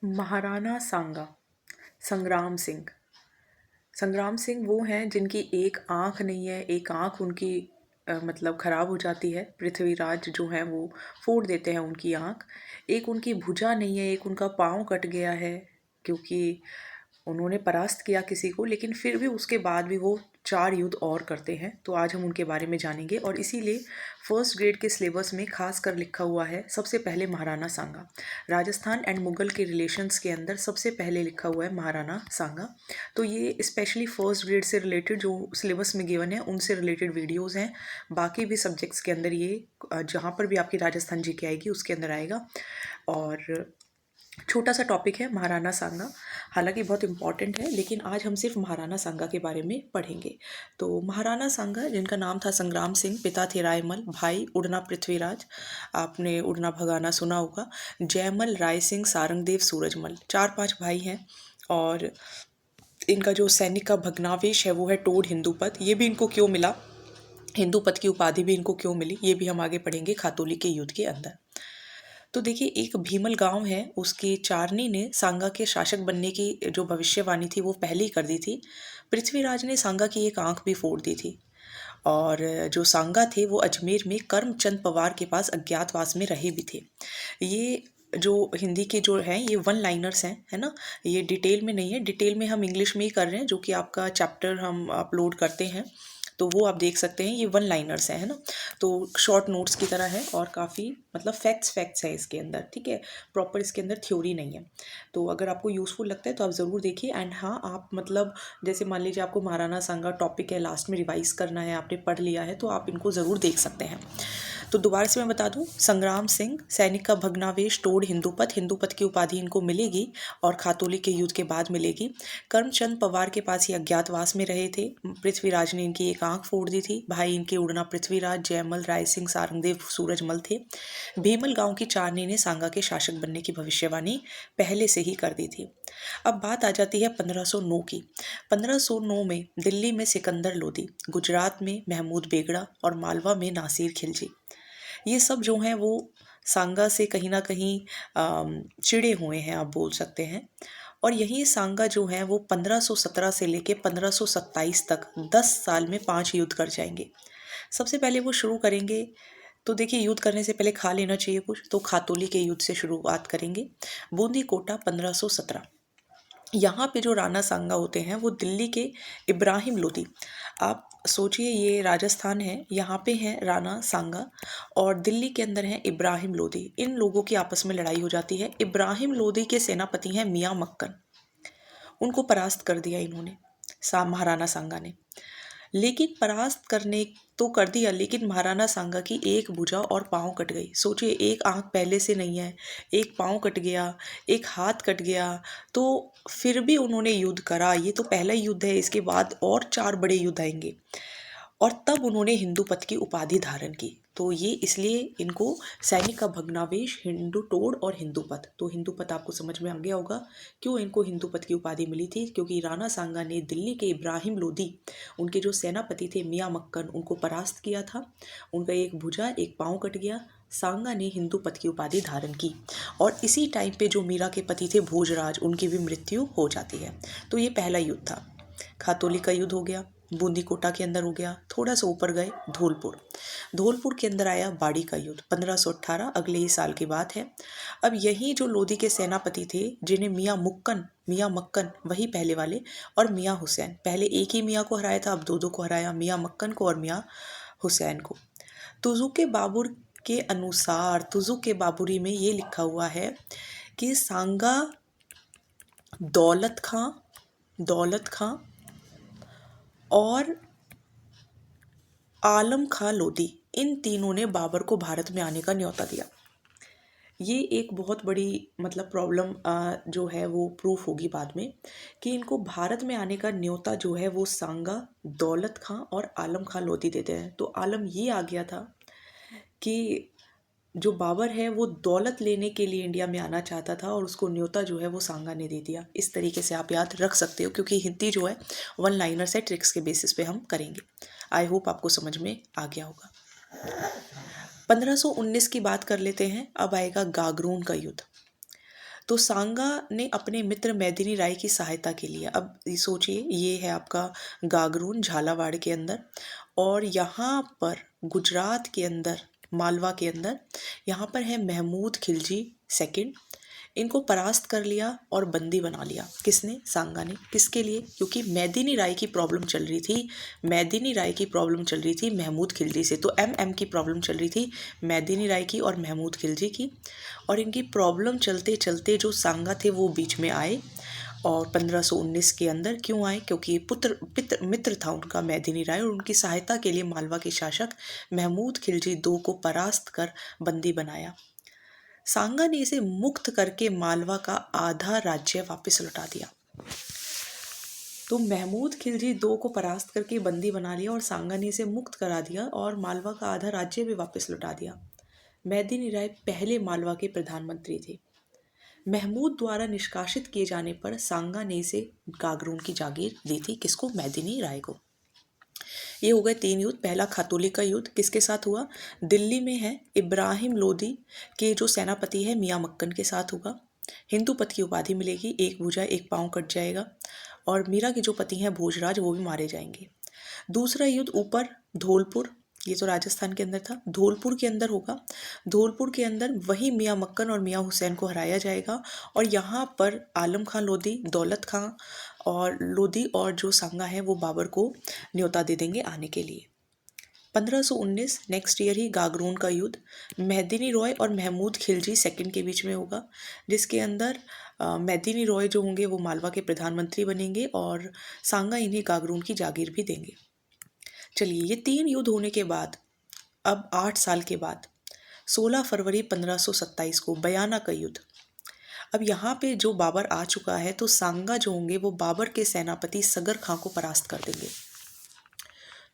महाराणा सांगा। संग्राम सिंह। संग्राम सिंह वो हैं जिनकी एक आँख नहीं है, एक आँख उनकी मतलब ख़राब हो जाती है। पृथ्वीराज जो हैं वो फोड़ देते हैं उनकी आँख। एक उनकी भुजा नहीं है, एक उनका पाँव कट गया है, क्योंकि उन्होंने परास्त किया किसी को, लेकिन फिर भी उसके बाद भी वो 4 युद्ध और करते हैं। तो आज हम उनके बारे में जानेंगे और इसीलिए फर्स्ट ग्रेड के सिलेबस में खास कर लिखा हुआ है सबसे पहले महाराणा सांगा। राजस्थान एंड मुगल के रिलेशंस के अंदर सबसे पहले लिखा हुआ है महाराणा सांगा। तो ये स्पेशली फर्स्ट ग्रेड से रिलेटेड जो सिलेबस में गिवन है उनसे रिलेटेड वीडियोज़ हैं। बाकी भी सब्जेक्ट्स के अंदर ये जहाँ पर भी आपकी राजस्थान जीके आएगी उसके अंदर आएगा। और छोटा सा टॉपिक है महाराणा सांगा, हालांकि बहुत इंपॉर्टेंट है, लेकिन आज हम सिर्फ महाराणा सांगा के बारे में पढ़ेंगे। तो महाराणा सांगा जिनका नाम था संग्राम सिंह, पिता थे रायमल, भाई उड़ना पृथ्वीराज, आपने उड़ना भगाना सुना होगा, जयमल, राय सिंह, सारंगदेव, सूरजमल, 4-5 भाई हैं। और इनका जो सैनिक का भग्नावेश है वो है टोड हिंदूपत। ये भी इनको क्यों मिला, हिंदूपत की उपाधि भी इनको क्यों मिली, ये भी हम आगे पढ़ेंगे खातोली के युद्ध के अंदर। तो देखिए, एक भीमल गांव है, उसके चारनी ने सांगा के शासक बनने की जो भविष्यवाणी थी वो पहले ही कर दी थी। पृथ्वीराज ने सांगा की एक आंख भी फोड़ दी थी। और जो सांगा थे वो अजमेर में करमचंद पवार के पास अज्ञातवास में रहे भी थे। ये जो हिंदी के जो हैं ये वन लाइनर्स हैं, है ना। ये डिटेल में नहीं है, डिटेल में हम इंग्लिश में ही कर रहे हैं, जो कि आपका चैप्टर हम अपलोड करते हैं तो वो आप देख सकते हैं। ये वन लाइनर्स हैं, है ना, तो शॉर्ट नोट्स की तरह है और काफ़ी मतलब फैक्ट्स है इसके अंदर, ठीक है। प्रॉपर इसके अंदर थ्योरी नहीं है। तो अगर आपको यूज़फुल लगता है तो आप ज़रूर देखिए। एंड हाँ, आप मतलब जैसे मान लीजिए आपको महाराणा सांगा टॉपिक है, लास्ट में रिवाइज़ करना है, आपने पढ़ लिया है, तो आप इनको ज़रूर देख सकते हैं। तो दोबारा से मैं बता दूं, संग्राम सिंह, सैनिक का भग्नावेश, टोड हिंदूपत, हिंदूपत की उपाधि इनको मिलेगी और खातोली के युद्ध के बाद मिलेगी। करमचंद पवार के पास ये अज्ञातवास में रहे थे। पृथ्वीराज ने इनकी एक आंख फोड़ दी थी। भाई इनके उड़ना पृथ्वीराज, जयमल, राय सिंह, सारंगदेव, सूरजमल थे। भीमल गांव की चारनी ने सांगा के शासक बनने की भविष्यवाणी पहले से ही कर दी थी। अब बात आ जाती है 1509 की। 1509 में दिल्ली में सिकंदर लोदी, गुजरात में महमूद बेगड़ा और मालवा में नासिर खिलजी, ये सब जो हैं वो सांगा से कहीं ना कहीं चिड़े हुए हैं, आप बोल सकते हैं। और यही सांगा जो है वो 1517 से लेके 1527 तक 10 साल में 5 युद्ध कर जाएंगे। सबसे पहले वो शुरू करेंगे, तो देखिए युद्ध करने से पहले खा लेना चाहिए कुछ, तो खातोली के युद्ध से शुरुआत करेंगे। बूंदी कोटा 1517। यहाँ पे जो राणा सांगा होते हैं वो दिल्ली के इब्राहिम लोदी, आप सोचिए ये राजस्थान है, यहाँ पे हैं राणा सांगा और दिल्ली के अंदर हैं इब्राहिम लोदी। इन लोगों की आपस में लड़ाई हो जाती है। इब्राहिम लोदी के सेनापति हैं मियाँ मक्कन, उनको परास्त कर दिया इन्होंने, महाराणा सांगा ने। लेकिन परास्त करने तो कर दिया, लेकिन महाराणा सांगा की एक भुजा और पाँव कट गई। सोचिए, एक आंख पहले से नहीं है, एक पाँव कट गया, एक हाथ कट गया, तो फिर भी उन्होंने युद्ध करा। ये तो पहला युद्ध है, इसके बाद और 4 बड़े युद्ध आएंगे और तब उन्होंने हिंदूपत की उपाधि धारण की। तो ये इसलिए इनको सैनिक का भग्नावेश, हिंदू टोड और हिंदूपत, तो हिंदूपत आपको समझ में आ गया होगा क्यों इनको हिंदूपत की उपाधि मिली थी, क्योंकि राणा सांगा ने दिल्ली के इब्राहिम लोदी, उनके जो सेनापति थे मियाँ मक्कन, उनको परास्त किया था। उनका एक भुजा एक पाँव कट गया। सांगा ने हिंदूपत की उपाधि धारण की और इसी टाइम पे जो मीरा के पति थे भोजराज, उनकी भी मृत्यु हो जाती है। तो ये पहला युद्ध था। खातोली का युद्ध हो गया, बूंदी कोटा के अंदर हो गया। थोड़ा सा ऊपर गए धौलपुर, धौलपुर के अंदर आया बाड़ी का युद्ध 1518, अगले ही साल की बात है। अब यही जो लोदी के सेनापति थे, जिन्हें मियाँ मक्कन वही पहले वाले और मियाँ हुसैन, पहले एक ही मियाँ को हराया था, अब 2 को हराया, मियाँ मक्कन को और मियाँ हुसैन को। तुजुक बाबुर के अनुसार, तुजुक बाबुरी में ये लिखा हुआ है कि सांगा दौलत खां और आलम खां लोदी, इन तीनों ने बाबर को भारत में आने का न्योता दिया। ये एक बहुत बड़ी मतलब प्रॉब्लम जो है वो प्रूफ होगी बाद में कि इनको भारत में आने का न्योता जो है वो सांगा, दौलत खां और आलम खां लोदी देते हैं। तो आलम ये आ गया था कि जो बाबर है वो दौलत लेने के लिए इंडिया में आना चाहता था और उसको न्योता जो है वो सांगा ने दे दिया। इस तरीके से आप याद रख सकते हो, क्योंकि हिंदी जो है वन लाइनर से ट्रिक्स के बेसिस पे हम करेंगे। आई होप आपको समझ में आ गया होगा। 1519 की बात कर लेते हैं। अब आएगा गागरोन का युद्ध। तो सांगा ने अपने मित्र मेदिनी राय की सहायता के लिए, अब सोचिए ये है आपका गागरोन झालावाड़ के अंदर, और यहाँ पर गुजरात के अंदर मालवा के अंदर यहाँ पर है महमूद खिलजी सेकंड। इनको परास्त कर लिया और बंदी बना लिया। किसने? सांगा ने। किसके लिए? क्योंकि मेदिनी राय की प्रॉब्लम चल रही थी। मेदिनी राय की प्रॉब्लम चल रही थी महमूद खिलजी से। तो एम की प्रॉब्लम चल रही थी मेदिनी राय की और महमूद खिलजी की। और इनकी प्रॉब्लम चलते चलते जो सांगा थे वो बीच में आए। और 1519 के अंदर क्यों आए? क्योंकि मित्र था उनका मेदिनी राय, और उनकी सहायता के लिए मालवा के शासक महमूद खिलजी दो को परास्त कर बंदी बनाया। सांगा ने इसे मुक्त करके मालवा का आधा राज्य वापस लौटा दिया। तो महमूद खिलजी दो को परास्त करके बंदी बना लिया और सांगा ने इसे मुक्त करा दिया और मालवा का आधा राज्य भी वापस लौटा दिया। मेदिनी राय पहले मालवा के प्रधानमंत्री थे। महमूद द्वारा निष्कासित किए जाने पर सांगा ने इसे गागरोन की जागीर दी थी। किसको? मेदिनी राय को। ये हो गए 3 युद्ध। पहला खातौली का युद्ध किसके साथ हुआ? दिल्ली में है इब्राहिम लोदी के जो सेनापति है मियाँ मक्कन के साथ होगा। हिंदू पथ की उपाधि मिलेगी, एक भुजा एक पाँव कट जाएगा। और मीरा के जो पति हैं भोजराज, वो भी मारे जाएंगे। दूसरा युद्ध ऊपर धौलपुर, ये तो राजस्थान के अंदर था, धौलपुर के अंदर होगा। धौलपुर के अंदर वही मियाँ मक्कन और मियाँ हुसैन को हराया जाएगा। और यहाँ पर आलम खां लोधी, दौलत खां और लोधी और जो सांगा है वो बाबर को न्योता दे देंगे आने के लिए। 1519 नेक्स्ट ईयर ही गागरोन का युद्ध मेदिनी रॉय और महमूद खिलजी सेकंड के बीच में होगा, जिसके अंदर मेदिनी रॉय जो होंगे वो मालवा के प्रधानमंत्री बनेंगे और सांगा इन्हें गागरोन की जागीर भी देंगे। चलिए, ये 3 युद्ध होने के बाद अब 8 साल के बाद 16 फरवरी 1527 को बयाना का युद्ध। अब यहाँ पे जो बाबर आ चुका है तो सांगा जो होंगे वो बाबर के सेनापति सगर खां को परास्त कर देंगे।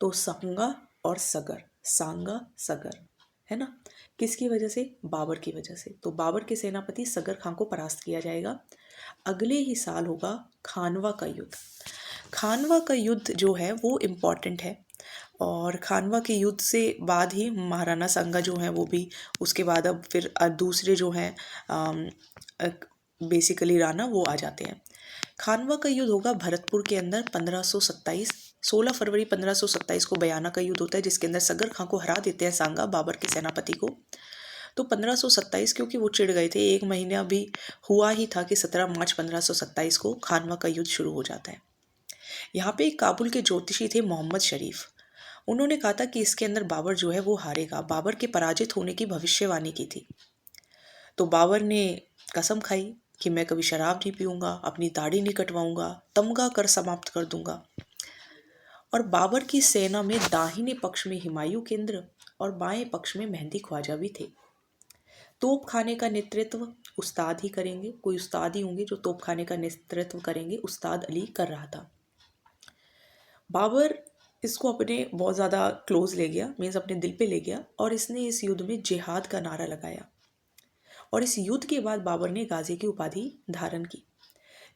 तो सांगा और सगर, सांगा सगर, है ना? किसकी वजह से? बाबर की वजह से। तो बाबर के सेनापति सगर खां को परास्त किया जाएगा। अगले ही साल होगा खानवा का युद्ध। खानवा का युद्ध जो है वो इम्पॉर्टेंट है, और खानवा के युद्ध से बाद ही महाराणा सांगा जो हैं वो भी, उसके बाद अब फिर दूसरे जो हैं बेसिकली राणा, वो आ जाते हैं। खानवा का युद्ध होगा भरतपुर के अंदर 1527। 16 फरवरी 1527 को बयाना का युद्ध होता है, जिसके अंदर सगर खां को हरा देते हैं सांगा बाबर के सेनापति को। तो 1527, क्योंकि वो चिढ़ गए थे, 1 महीना भी हुआ ही था कि 17 मार्च 1527 को खानवा का युद्ध शुरू हो जाता है। यहाँ पे एक काबुल के ज्योतिषी थे मोहम्मद शरीफ। उन्होंने कहा था कि इसके अंदर बाबर जो है वो हारेगा। बाबर के पराजित होने की भविष्यवाणी की थी। तो बाबर ने कसम खाई कि मैं कभी शराब नहीं पीऊंगा, अपनी दाढ़ी नहीं कटवाऊंगा, तमगा कर समाप्त कर दूंगा। और बाबर की सेना में दाहिने पक्ष में हुमायूं केंद्र और बाएं पक्ष में मेहंदी ख्वाजा भी थे। तोप खाने का नेतृत्व उस्ताद ही करेंगे, कोई उस्ताद ही होंगे जो तोप खाने का नेतृत्व करेंगे। उस्ताद अली कर रहा था। बाबर इसको अपने बहुत ज़्यादा क्लोज ले गया, मीन्स अपने दिल पे ले गया, और इसने इस युद्ध में जिहाद का नारा लगाया। और इस युद्ध के बाद बाबर ने गाजी की उपाधि धारण की।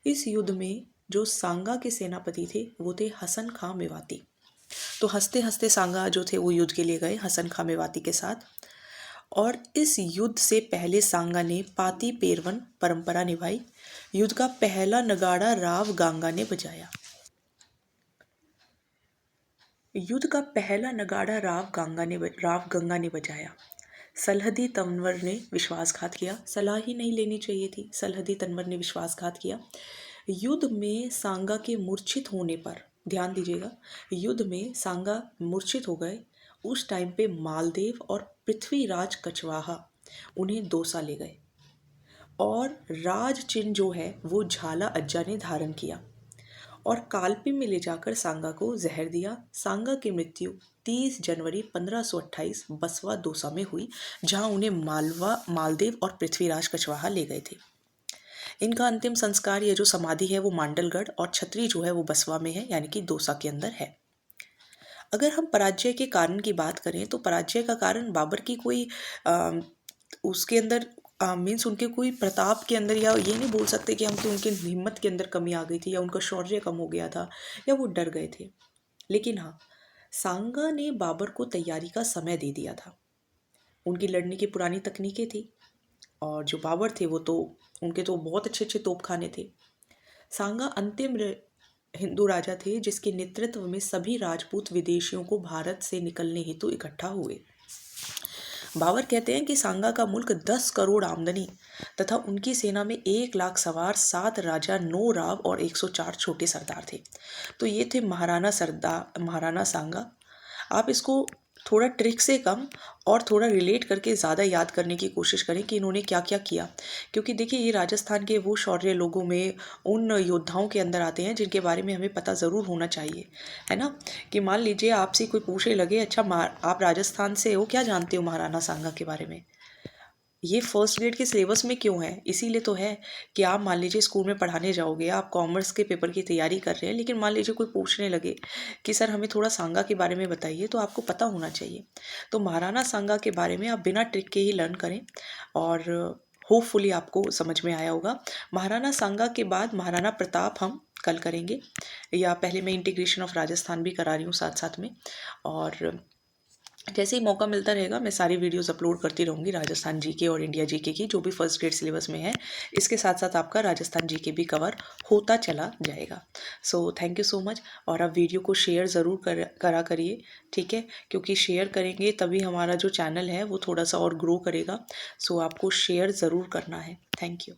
इस युद्ध में जो सांगा के सेनापति थे वो थे हसन खां मेवाती। तो हंसते हंसते सांगा जो थे वो युद्ध के लिए गए हसन खां मेवाती के साथ। और इस युद्ध से पहले सांगा ने पाती पेरवन परंपरा निभाई। युद्ध का पहला नगाड़ा राव गंगा ने बजाया। युद्ध का पहला नगाड़ा राव गंगा ने बजाया। सलहदी तनवर ने विश्वासघात किया। सलाह ही नहीं लेनी चाहिए थी, सलहदी तनवर ने विश्वासघात किया। युद्ध में सांगा के मूर्छित होने पर, ध्यान दीजिएगा, युद्ध में सांगा मूर्छित हो गए। उस टाइम पे मालदेव और पृथ्वीराज कछवाहा उन्हें दोसा ले गए, और राज चिन्ह जो है वो झाला अज्जा ने धारण किया और कालपी में ले जाकर सांगा को जहर दिया। सांगा की मृत्यु 30 जनवरी 1528 बसवा दोसा में हुई, जहां उन्हें मालदेव और पृथ्वीराज कछवाहा ले गए थे। इनका अंतिम संस्कार, ये जो समाधि है वो मांडलगढ़, और छतरी जो है वो बसवा में है, यानी कि दोसा के अंदर है। अगर हम पराजय के कारण की बात करें तो पराजय का कारण बाबर की कोई उसके अंदर मीन्स उनके कोई प्रताप के अंदर, या ये नहीं बोल सकते कि हम कि उनकी हिम्मत के अंदर कमी आ गई थी या उनका शौर्य कम हो गया था या वो डर गए थे। लेकिन हाँ, सांगा ने बाबर को तैयारी का समय दे दिया था। उनकी लड़ने की पुरानी तकनीकें थी। और जो बाबर थे वो तो उनके तो बहुत अच्छे अच्छे तोपखाने थे। सांगा अंतिम हिंदू राजा थे जिसके नेतृत्व में सभी राजपूत विदेशियों को भारत से निकलने हेतु इकट्ठा हुए। बाबर कहते हैं कि सांगा का मुल्क 10 करोड़ आमदनी तथा उनकी सेना में 1 लाख सवार, 7 राजा, 9 राव और 104 छोटे सरदार थे। तो ये थे महाराणा सांगा। आप इसको थोड़ा ट्रिक से कम और थोड़ा रिलेट करके ज़्यादा याद करने की कोशिश करें कि इन्होंने क्या क्या किया। क्योंकि देखिए ये राजस्थान के वो शौर्य लोगों में, उन योद्धाओं के अंदर आते हैं जिनके बारे में हमें पता ज़रूर होना चाहिए, है ना। कि मान लीजिए आपसे कोई पूछे लगे, अच्छा आप राजस्थान से हो, क्या जानते हो महाराणा सांगा के बारे में। ये फर्स्ट ग्रेड के सिलेबस में क्यों है? इसीलिए तो है कि आप मान लीजिए स्कूल में पढ़ाने जाओगे, आप कॉमर्स के पेपर की तैयारी कर रहे हैं, लेकिन मान लीजिए कोई पूछने लगे कि सर हमें थोड़ा सांगा के बारे में बताइए, तो आपको पता होना चाहिए। तो महाराणा सांगा के बारे में आप बिना ट्रिक के ही लर्न करें और होपफुली आपको समझ में आया होगा। महाराणा सांगा के बाद महाराणा प्रताप हम कल करेंगे, या पहले मैं इंटीग्रेशन ऑफ राजस्थान भी करा रही हूँ साथ साथ में। और जैसे ही मौका मिलता रहेगा मैं सारी वीडियोस अपलोड करती रहूँगी राजस्थान जीके और इंडिया जीके की, जो भी फर्स्ट ग्रेड सिलेबस में है। इसके साथ साथ आपका राजस्थान जीके भी कवर होता चला जाएगा। So thank you so much. और आप वीडियो को शेयर ज़रूर करा करिए, ठीक है, क्योंकि शेयर करेंगे तभी हमारा जो चैनल है वो थोड़ा सा और ग्रो करेगा। सो आपको शेयर ज़रूर करना है। Thank you.